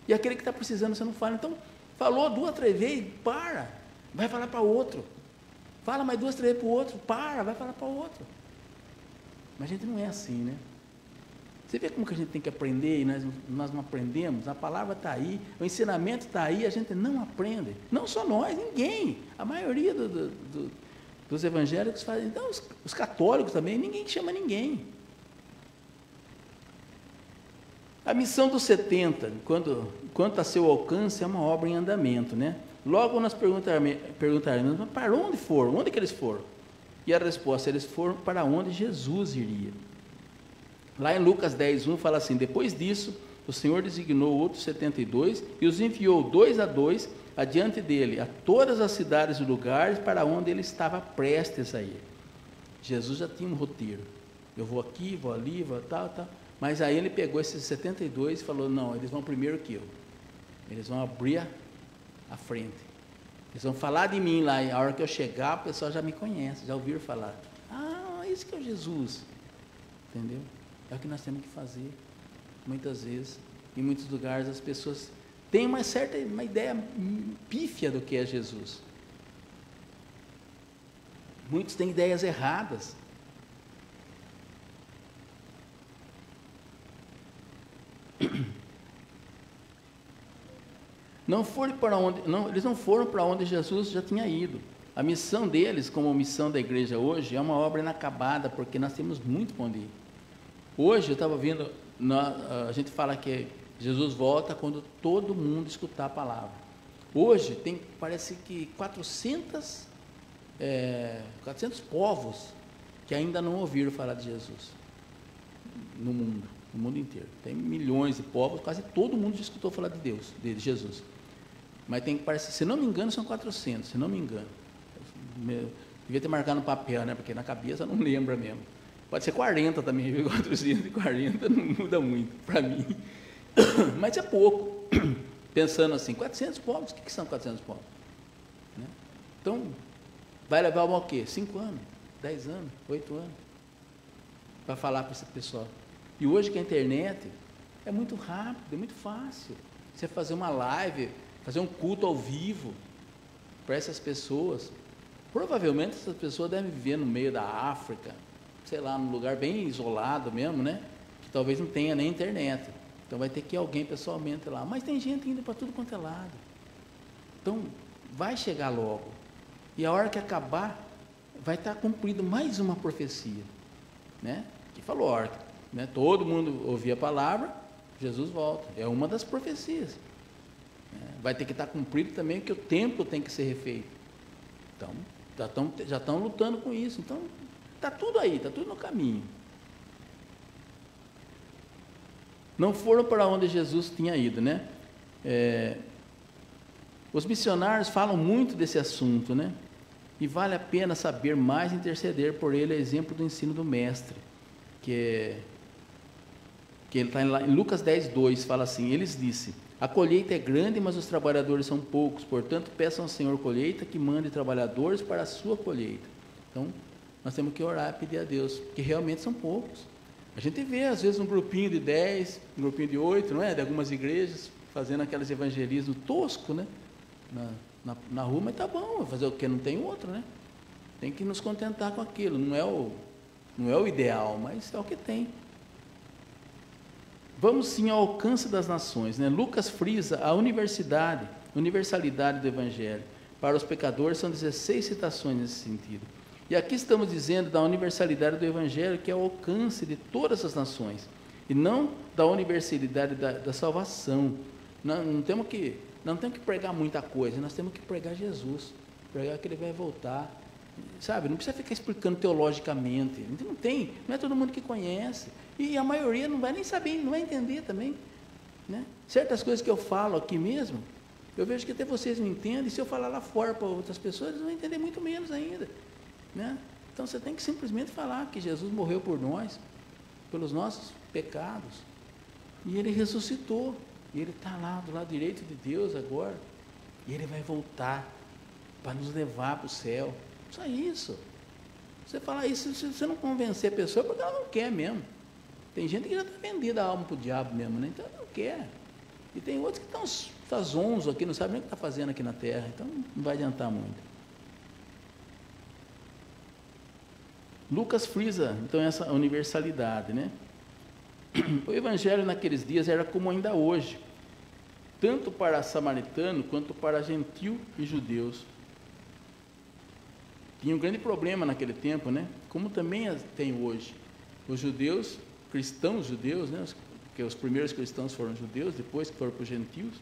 E aquele que está precisando, você não fala. Então, falou 2, 3 vezes, para, vai falar para outro. Fala mais 2, 3 vezes para o outro, para, vai falar para o outro. Mas a gente não é assim, né? Você vê como que a gente tem que aprender e nós não aprendemos? A palavra está aí, o ensinamento está aí, a gente não aprende. Não só nós, ninguém. A maioria dos evangélicos fazem. Então, os católicos também, ninguém chama ninguém. A missão dos 70, quanto a seu alcance, é uma obra em andamento, né? Logo nós perguntaremos, mas para onde foram? Onde que eles foram? E a resposta, eles foram para onde Jesus iria. Lá em Lucas 10, 1 fala assim, depois disso, o Senhor designou outros 72 e os enviou 2 a 2 adiante dele, a todas as cidades e lugares para onde ele estava prestes a ir. Jesus já tinha um roteiro. Eu vou aqui, vou ali, vou tal. Mas aí ele pegou esses 72 e falou, não, eles vão primeiro que eu. Eles vão abrir a frente. Eles vão falar de mim lá, e a hora que eu chegar, o pessoal já me conhece, já ouviram falar. Ah, esse que é o Jesus. Entendeu? É o que nós temos que fazer. Muitas vezes, em muitos lugares, as pessoas têm uma ideia pífia do que é Jesus. Muitos têm ideias erradas. Eles não foram para onde Jesus já tinha ido. A missão deles, como a missão da igreja hoje, é uma obra inacabada, porque nós temos muito para onde ir. Hoje, eu estava vendo, a gente fala que Jesus volta quando todo mundo escutar a palavra. Hoje, parece que 400 povos que ainda não ouviram falar de Jesus no mundo inteiro. Tem milhões de povos, quase todo mundo já escutou falar de Deus, de Jesus. Mas parece, se não me engano, são 400, se não me engano. Devia ter marcado no papel, né? Porque na cabeça não lembra mesmo. Pode ser 40 também, 440 não muda muito para mim. Mas é pouco. Pensando assim, 400 povos, o que são 400 povos? Né? Então, vai levar o quê? 5 anos, 10 anos, 8 anos, para falar para esse pessoal. E hoje com a internet, é muito rápido, é muito fácil. Você fazer uma live, fazer um culto ao vivo para essas pessoas. Provavelmente essas pessoas devem viver no meio da África, sei lá, num lugar bem isolado mesmo, né? Que talvez não tenha nem internet. Então vai ter que ir alguém pessoalmente lá. Mas tem gente indo para tudo quanto é lado. Então, vai chegar logo. E a hora que acabar, vai estar cumprido mais uma profecia, né? Que falou, né? Todo mundo ouvia a palavra, Jesus volta. É uma das profecias. Vai ter que estar cumprido também que o templo tem que ser refeito. Então, já estão lutando com isso. Então, está tudo aí, está tudo no caminho. Não foram para onde Jesus tinha ido, né? Os missionários falam muito desse assunto, né? E vale a pena saber mais e interceder por ele, a exemplo do ensino do mestre, que ele está em Lucas 10:2, fala assim, eles disse, a colheita é grande, mas os trabalhadores são poucos, portanto, peçam ao Senhor colheita que mande trabalhadores para a sua colheita. Então, nós temos que orar e pedir a Deus, que realmente são poucos. A gente vê, às vezes, um grupinho de 10, um grupinho de 8, não é? De algumas igrejas, fazendo aqueles evangelismos tosco, né? Na rua, mas tá bom, vai fazer o que? Não tem outro, né? Tem que nos contentar com aquilo, não é o ideal, mas é o que tem. Vamos sim ao alcance das nações, né? Lucas frisa a universalidade do Evangelho. Para os pecadores são 16 citações nesse sentido. E aqui estamos dizendo da universalidade do Evangelho, que é o alcance de todas as nações, e não da universalidade da salvação. Não temos que pregar muita coisa, nós temos que pregar Jesus, pregar que Ele vai voltar. Sabe, não precisa ficar explicando teologicamente, não é todo mundo que conhece, e a maioria não vai nem saber, não vai entender também, né? Certas coisas que eu falo aqui mesmo, eu vejo que até vocês não entendem, e se eu falar lá fora para outras pessoas, eles vão entender muito menos ainda, né? Então você tem que simplesmente falar que Jesus morreu por nós, pelos nossos pecados, e Ele ressuscitou, e Ele está lá do lado direito de Deus agora, e Ele vai voltar para nos levar para o céu. Só isso. Você falar isso, se você não convencer a pessoa, porque ela não quer mesmo. Tem gente que já está vendendo a alma para o diabo mesmo, né? Então ela não quer. E tem outros que estão zonzo aqui, não sabem nem o que está fazendo aqui na terra, então não vai adiantar muito. Lucas frisa, então, essa universalidade, né? O evangelho naqueles dias era como ainda hoje, tanto para samaritano quanto para gentil e judeus. Tinha um grande problema naquele tempo, né? Como também tem hoje. Os judeus, cristãos judeus, né? Porque os primeiros cristãos foram judeus, depois que foram para os gentios,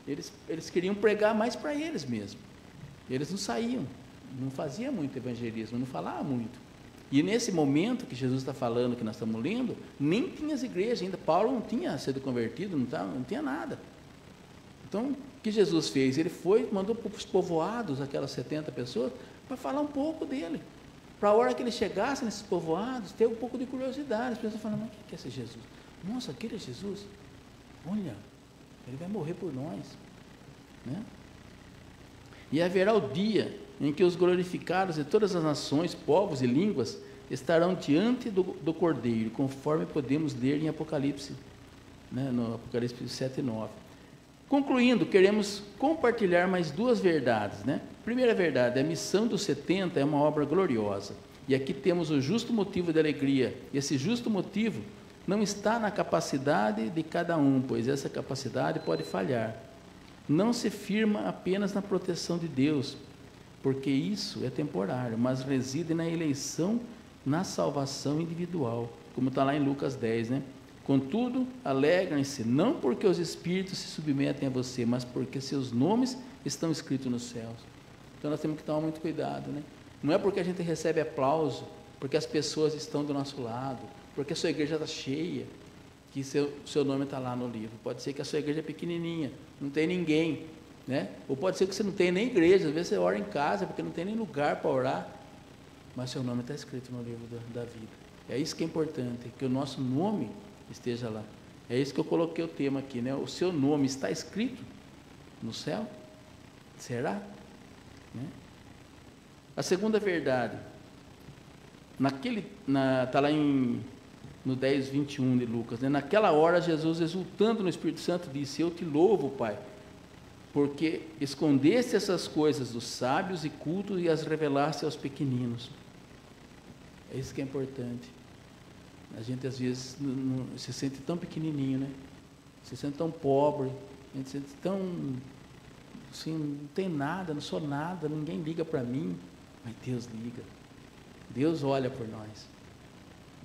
eles queriam pregar mais para eles mesmo. Eles não saíam, não faziam muito evangelismo, não falavam muito. E nesse momento que Jesus está falando, que nós estamos lendo, nem tinha as igrejas ainda. Paulo não tinha sido convertido, não tinha nada. Então, o que Jesus fez? Ele mandou para os povoados, aquelas 70 pessoas, para falar um pouco dele. Para a hora que ele chegasse nesses povoados, ter um pouco de curiosidade. As pessoas falam, mas o que é esse Jesus? Nossa, aquele é Jesus? Olha, ele vai morrer por nós. Né? E haverá o dia em que os glorificados de todas as nações, povos e línguas estarão diante do Cordeiro, conforme podemos ler em Apocalipse, né, no Apocalipse 7:9. Concluindo, queremos compartilhar mais duas verdades, né? Primeira verdade, a missão dos 70 é uma obra gloriosa, e aqui temos o justo motivo de alegria. Esse justo motivo não está na capacidade de cada um, pois essa capacidade pode falhar. Não se firma apenas na proteção de Deus, porque isso é temporário, mas reside na eleição, na salvação individual, como está lá em Lucas 10, né? Contudo, alegrem-se, não porque os espíritos se submetem a você, mas porque seus nomes estão escritos nos céus. Então nós temos que tomar muito cuidado, né? Não é porque a gente recebe aplauso, porque as pessoas estão do nosso lado, porque a sua igreja está cheia, que seu nome está lá no livro. Pode ser que a sua igreja é pequenininha, não tem ninguém, né? Ou pode ser que você não tenha nem igreja, às vezes você ora em casa, porque não tem nem lugar para orar, mas seu nome está escrito no livro da vida. É isso que é importante, que o nosso nome esteja lá. É isso que eu coloquei o tema aqui, né? O seu nome está escrito no céu? Será? Né? A segunda verdade, está lá no 10:21 de Lucas, né? Naquela hora Jesus, exultando no Espírito Santo, disse, eu te louvo, Pai, porque escondeste essas coisas dos sábios e cultos e as revelaste aos pequeninos. É isso que é importante. A gente às vezes se sente tão pequenininho, né? Se sente tão pobre, a gente se sente tão assim, não tem nada, não sou nada, ninguém liga para mim, mas Deus liga. Deus olha por nós,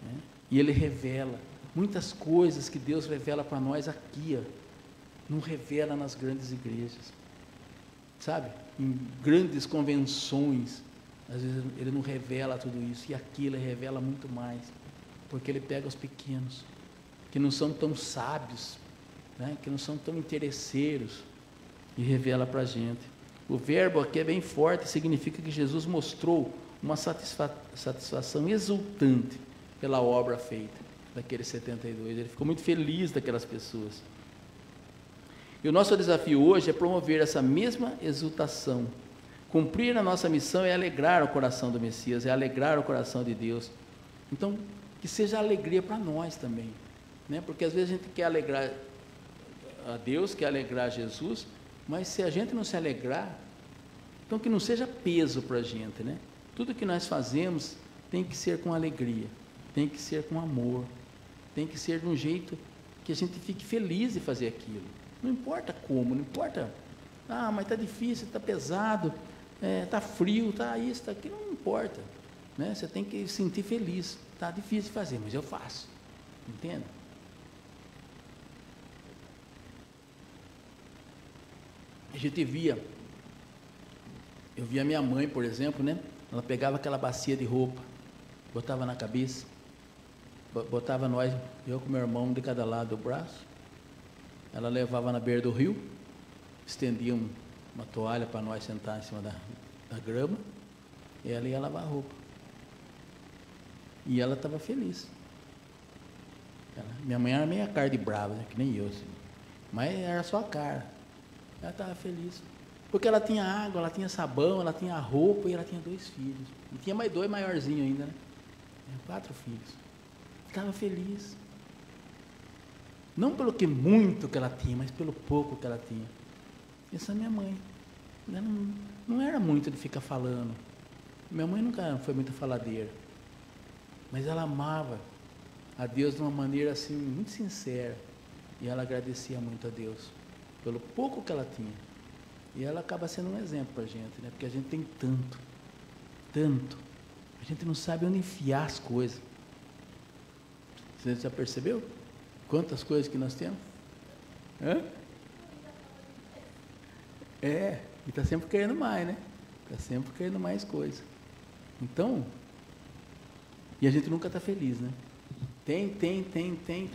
né? E Ele revela Muitas coisas que Deus revela para nós aqui, ó, não revela nas grandes igrejas, sabe? Em grandes convenções, às vezes Ele não revela tudo isso, e aqui Ele revela muito mais, porque Ele pega os pequenos, que não são tão sábios, né? Que não são tão interesseiros, e revela para a gente. O verbo aqui é bem forte, significa que Jesus mostrou uma satisfação exultante pela obra feita daqueles 72. Ele ficou muito feliz daquelas pessoas. E o nosso desafio hoje é promover essa mesma exultação. Cumprir a nossa missão é alegrar o coração do Messias, é alegrar o coração de Deus. Então, que seja alegria para nós também, né? Porque às vezes a gente quer alegrar a Deus, quer alegrar Jesus, mas se a gente não se alegrar, então que não seja peso para a gente, né? Tudo que nós fazemos tem que ser com alegria, tem que ser com amor, tem que ser de um jeito que a gente fique feliz de fazer aquilo. Não importa como, não importa, mas está difícil, está pesado, está frio, está isso, está aquilo, não importa, né? Você tem que se sentir feliz. Está difícil de fazer, mas eu faço, entende? Eu via minha mãe, por exemplo, né? Ela pegava aquela bacia de roupa, botava na cabeça, botava nós, eu com meu irmão de cada lado do braço, ela levava na beira do rio, estendia uma toalha para nós sentar em cima da grama, e ela ia lavar a roupa. E ela estava feliz. Minha mãe era meio a cara de brava, né? Que nem eu, assim. Mas era só a cara. Ela estava feliz. Porque ela tinha água, ela tinha sabão, ela tinha roupa e ela tinha 2 filhos. E tinha mais 2 maiorzinhos ainda, né? 4 filhos. Estava feliz. Não pelo que muito que ela tinha, mas pelo pouco que ela tinha. Essa é minha mãe. Ela não era muito de ficar falando. Minha mãe nunca foi muito faladeira. Mas ela amava a Deus de uma maneira assim, muito sincera. E ela agradecia muito a Deus pelo pouco que ela tinha. E ela acaba sendo um exemplo para a gente, né? Porque a gente tem tanto. A gente não sabe onde enfiar as coisas. Você já percebeu? Quantas coisas que nós temos? E está sempre querendo mais, né? Está sempre querendo mais coisas. Então, e a gente nunca está feliz, né?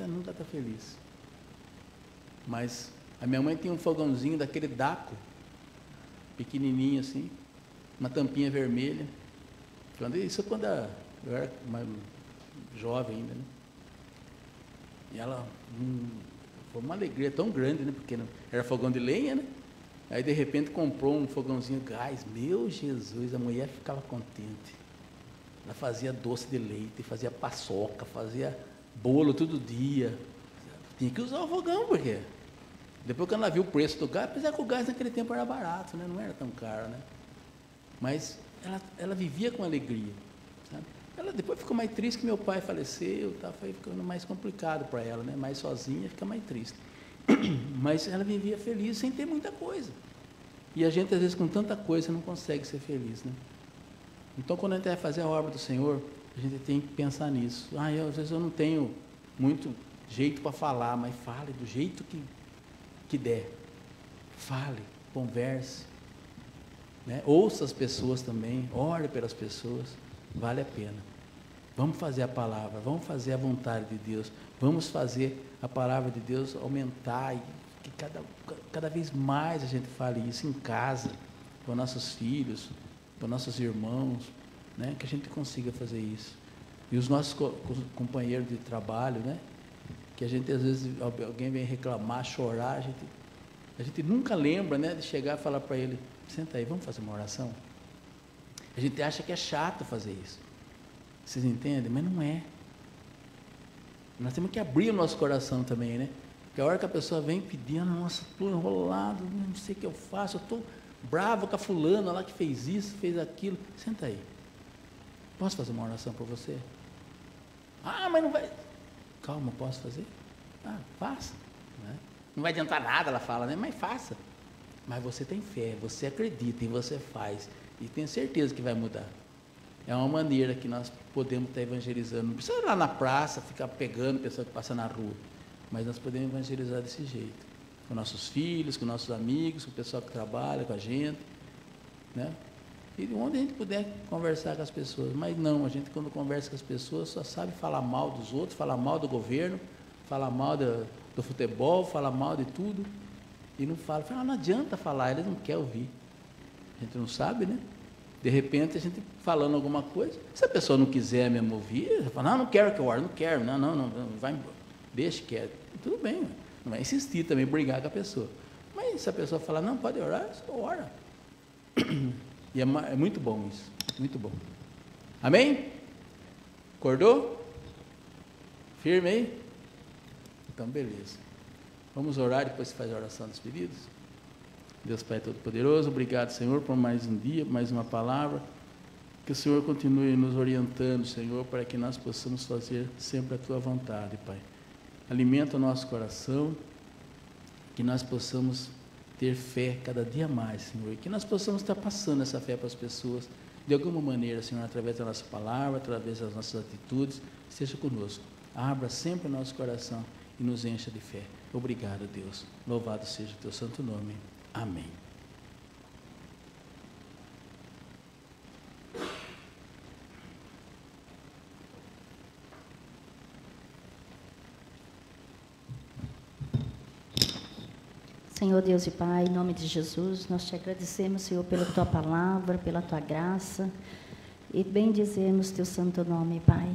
Nunca está feliz. Mas a minha mãe tinha um fogãozinho daquele Daco, pequenininho assim, uma tampinha vermelha. Isso quando eu era mais jovem ainda, né? E ela, foi uma alegria tão grande, né? Porque era fogão de lenha, né? Aí de repente comprou um fogãozinho gás. Meu Jesus, a mulher ficava contente. Ela fazia doce de leite, fazia paçoca, fazia bolo todo dia. Tinha que usar o fogão, porque depois que ela viu o preço do gás, apesar que o gás naquele tempo era barato, né? Não era tão caro, né? Mas ela vivia com alegria, sabe? Ela depois ficou mais triste que meu pai faleceu, tá? Foi ficando mais complicado para ela, né? Mais sozinha, fica mais triste. Mas ela vivia feliz sem ter muita coisa. E a gente, às vezes, com tanta coisa, não consegue ser feliz, né? Então, quando a gente vai fazer a obra do Senhor, a gente tem que pensar nisso. Às vezes eu não tenho muito jeito para falar, mas fale do jeito que der. Fale, converse, né? Ouça as pessoas também, ore pelas pessoas, vale a pena. Vamos fazer a palavra, vamos fazer a vontade de Deus, vamos fazer a palavra de Deus aumentar, e que cada vez mais a gente fale isso em casa, com nossos filhos, com nossos irmãos, né? Que a gente consiga fazer isso. E os nossos companheiros de trabalho, né? Que a gente, às vezes, alguém vem reclamar, chorar, a gente nunca lembra, né? De chegar e falar para ele, senta aí, vamos fazer uma oração? A gente acha que é chato fazer isso. Vocês entendem? Mas não é. Nós temos que abrir o nosso coração também, né? Porque a hora que a pessoa vem pedindo, nossa, estou enrolado, não sei o que eu faço, eu estou bravo com a fulana lá que fez isso, fez aquilo. Senta aí. Posso fazer uma oração para você? Mas não vai... Calma, posso fazer? Faça. Né? Não vai adiantar nada, ela fala, né? Mas faça. Mas você tem fé, você acredita e você faz. E tenho certeza que vai mudar. É uma maneira que nós podemos estar evangelizando. Não precisa ir lá na praça, ficar pegando pessoa que passa na rua. Mas nós podemos evangelizar desse jeito. Com nossos filhos, com nossos amigos, com o pessoal que trabalha com a gente. Né? E onde a gente puder conversar com as pessoas. Mas não, a gente quando conversa com as pessoas só sabe falar mal dos outros, falar mal do governo, falar mal do futebol, falar mal de tudo. E não fala. Não adianta falar, eles não querem ouvir. A gente não sabe, né? De repente, a gente falando alguma coisa, se a pessoa não quiser mesmo ouvir, ela fala, não quero que eu ore, não quero, não, vai embora, deixa quieto. Tudo bem, não vai insistir também, brigar com a pessoa. Mas se a pessoa falar, não, pode orar, você ora. E é muito bom isso, muito bom. Amém? Acordou? Firme aí? Então, beleza. Vamos orar, depois você faz a oração dos pedidos? Deus Pai Todo-Poderoso, obrigado, Senhor, por mais um dia, mais uma palavra. Que o Senhor continue nos orientando, Senhor, para que nós possamos fazer sempre a Tua vontade, Pai. Alimenta o nosso coração, que nós possamos ter fé cada dia mais, Senhor, e que nós possamos estar passando essa fé para as pessoas, de alguma maneira, Senhor, através da nossa palavra, através das nossas atitudes, esteja conosco. Abra sempre o nosso coração e nos encha de fé. Obrigado, Deus. Louvado seja o Teu santo nome. Amém. Senhor Deus e Pai, em nome de Jesus, nós te agradecemos, Senhor, pela Tua palavra, pela Tua graça, e bendizemos Teu santo nome, Pai.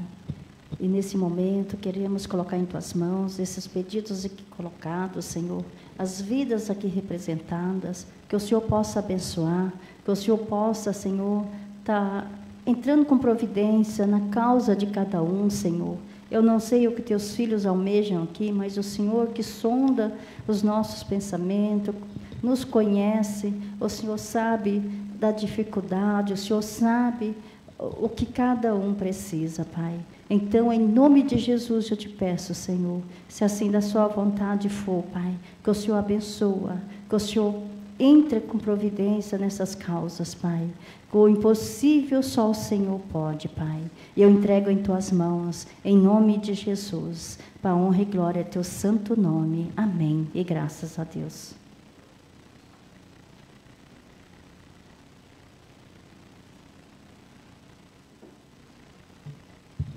E nesse momento, queremos colocar em Tuas mãos esses pedidos aqui colocados, Senhor, as vidas aqui representadas, que o Senhor possa abençoar, que o Senhor possa, Senhor, estar entrando com providência na causa de cada um, Senhor. Eu não sei o que Teus filhos almejam aqui, mas o Senhor que sonda os nossos pensamentos, nos conhece, o Senhor sabe da dificuldade, o Senhor sabe o que cada um precisa, Pai. Então, em nome de Jesus, eu te peço, Senhor, se assim da sua vontade for, Pai, que o Senhor abençoa, que o Senhor entre com providência nessas causas, Pai. O impossível só o Senhor pode, Pai. Eu entrego em Tuas mãos, em nome de Jesus, para a honra e glória do Teu santo nome. Amém. E graças a Deus.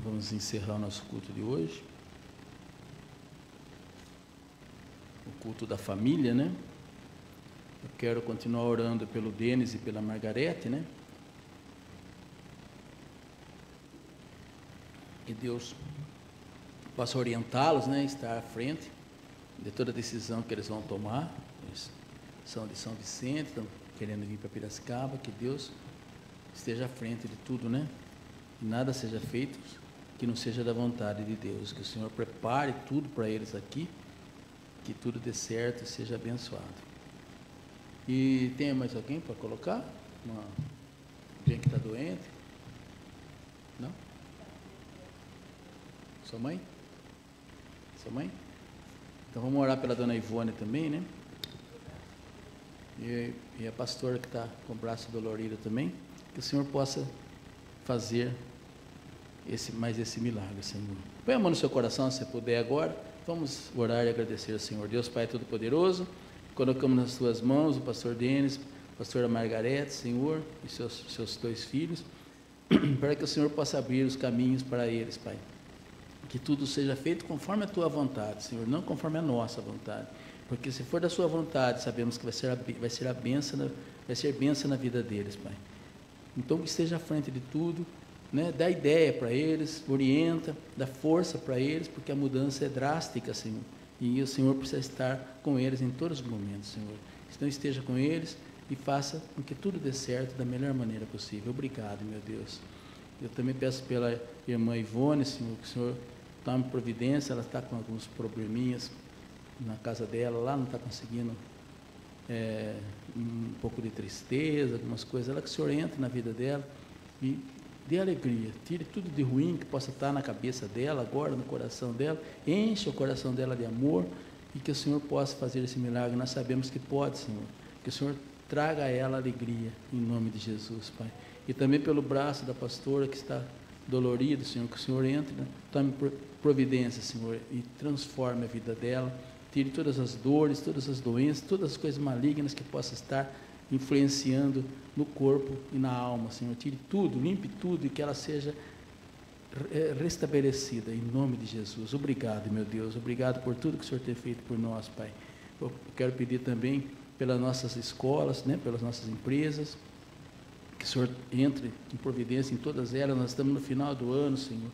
Vamos encerrar o nosso culto de hoje. O culto da família, né? Eu quero continuar orando pelo Denis e pela Margarete, né? Que Deus possa orientá-los, né? Estar à frente de toda a decisão que eles vão tomar. Eles são de São Vicente, estão querendo vir para Piracicaba. Que Deus esteja à frente de tudo, né? Que nada seja feito que não seja da vontade de Deus. Que o Senhor prepare tudo para eles aqui, que tudo dê certo e seja abençoado. E tem mais alguém para colocar? Alguém que está doente? Não? Sua mãe? Sua mãe? Então vamos orar pela dona Ivone também, né? E a pastora que está com o braço dolorido também. Que o Senhor possa fazer mais esse milagre, Senhor. Põe a mão no seu coração, se puder agora. Vamos orar e agradecer ao Senhor. Deus Pai Todo-Poderoso, colocamos nas Tuas mãos o pastor Denis, a pastora Margarete, Senhor, e seus 2 filhos, para que o Senhor possa abrir os caminhos para eles, Pai. Que tudo seja feito conforme a Tua vontade, Senhor, não conforme a nossa vontade. Porque se for da Sua vontade, sabemos que vai ser bênção na vida deles, Pai. Então que esteja à frente de tudo, né? Dá ideia para eles, orienta, dá força para eles, porque a mudança é drástica, Senhor. E o Senhor precisa estar com eles em todos os momentos, Senhor. Então esteja com eles e faça com que tudo dê certo da melhor maneira possível. Obrigado, meu Deus. Eu também peço pela irmã Ivone, Senhor, que o Senhor tome providência. Ela está com alguns probleminhas na casa dela, lá não está conseguindo, um pouco de tristeza, algumas coisas. Ela que o Senhor entre na vida dela e dê alegria, tire tudo de ruim que possa estar na cabeça dela agora, no coração dela, enche o coração dela de amor e que o Senhor possa fazer esse milagre. Nós sabemos que pode, Senhor, que o Senhor traga a ela alegria, em nome de Jesus, Pai. e também pelo braço da pastora que está dolorido, Senhor, que o Senhor entre, né? Tome providência, Senhor, e transforme a vida dela, tire todas as dores, todas as doenças, todas as coisas malignas que possam estar influenciando no corpo e na alma, Senhor. Tire tudo, limpe tudo e que ela seja restabelecida, em nome de Jesus. Obrigado, meu Deus, obrigado por tudo que o Senhor tem feito por nós, Pai. Eu quero pedir também pelas nossas escolas, né, pelas nossas empresas, que o Senhor entre em providência em todas elas. Nós estamos no final do ano, Senhor.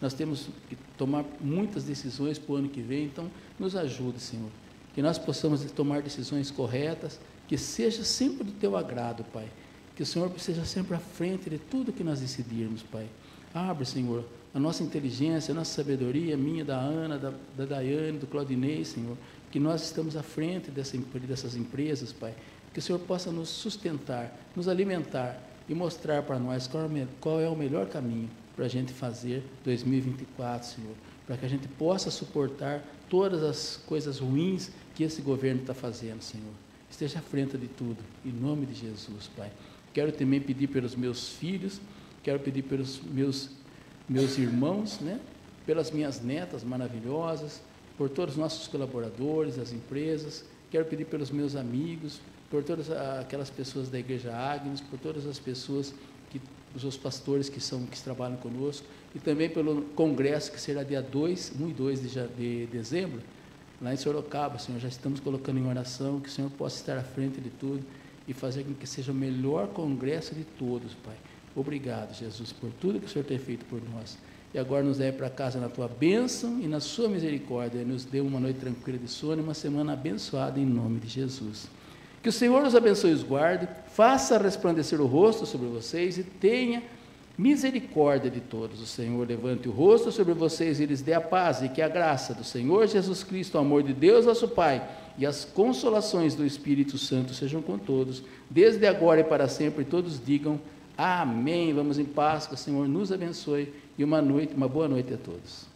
Nós temos que tomar muitas decisões para o ano que vem, então nos ajude, Senhor. Que nós possamos tomar decisões corretas, que seja sempre do Teu agrado, Pai. Que o Senhor seja sempre à frente de tudo que nós decidirmos, Pai. Abre, Senhor, a nossa inteligência, a nossa sabedoria, minha, da Ana, da Daiane, do Claudinei, Senhor, que nós estamos à frente dessas empresas, Pai, que o Senhor possa nos sustentar, nos alimentar e mostrar para nós qual é o melhor caminho para a gente fazer 2024, Senhor, para que a gente possa suportar todas as coisas ruins que esse governo está fazendo, Senhor. Esteja à frente de tudo, em nome de Jesus, Pai. Quero também pedir pelos meus filhos, quero pedir pelos meus irmãos, né? Pelas minhas netas maravilhosas, por todos os nossos colaboradores, as empresas, quero pedir pelos meus amigos, por todas aquelas pessoas da Igreja Agnes, por todas as pessoas, os pastores que trabalham conosco, e também pelo congresso que será dia 1 e 2 de dezembro, lá em Sorocaba, Senhor. Já estamos colocando em oração, que o Senhor possa estar à frente de tudo e fazer com que seja o melhor congresso de todos, Pai. Obrigado, Jesus, por tudo que o Senhor tem feito por nós. E agora nos leve para casa na Tua bênção e na Sua misericórdia. E nos dê uma noite tranquila de sono e uma semana abençoada em nome de Jesus. Que o Senhor os abençoe e os guarde, faça resplandecer o rosto sobre vocês e tenha misericórdia de todos. O Senhor levante o rosto sobre vocês e lhes dê a paz, e que a graça do Senhor Jesus Cristo, o amor de Deus nosso Pai e as consolações do Espírito Santo sejam com todos, desde agora e para sempre. Todos digam amém. Vamos em paz, que o Senhor nos abençoe e uma boa noite a todos.